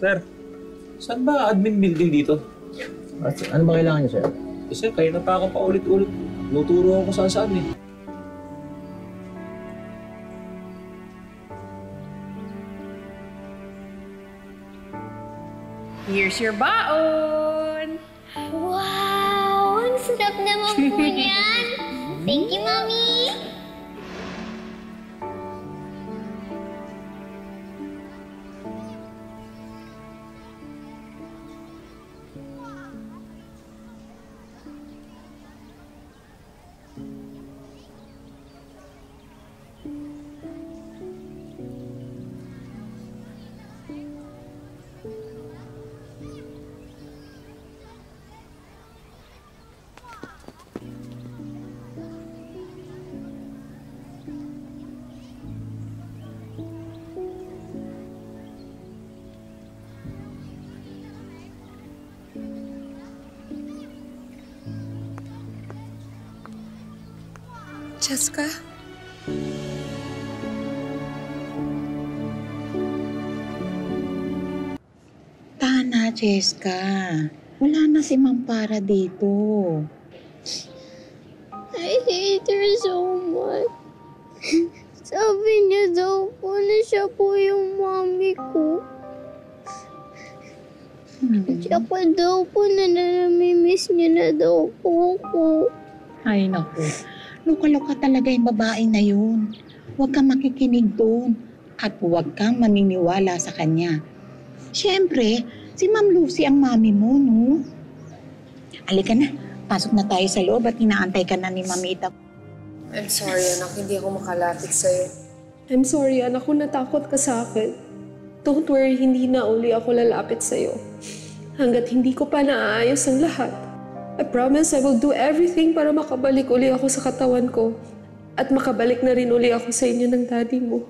Sir, saan ba admin building dito? Ano ba kailangan niyo, sir? Kasi kayo na pa ako paulit-ulit. Nuturo ako saan-saan eh. Here's your baon! Wow! Ang sarap naman po niyan! Thank you, Mommy! Jessica? Tana, Jessica. Wala na si Mampara dito. I hate her so much. Sabi niya daw po na siya po yung mommy ko. Siya pa daw po na namimiss niya na daw po ako. Ay, naku. Luka-luka talaga yung babae na yun. Huwag kang makikinig doon. At huwag kang maniniwala sa kanya. Siyempre, si Ma'am Lucy ang mami mo, no? Halika na. Pasok na tayo sa loob at inaantay ka na ni Mamita. I'm sorry, anak. Hindi ako makalapit sa'yo. I'm sorry, anak. Kung natakot ka sa akin. Don't worry, hindi na uli ako lalapit sa'yo. Hanggat hindi ko pa naaayos ang lahat. I promise I will do everything para makabalik uli ako sa katawan ko. At makabalik na rin uli ako sa inyo ng daddy mo.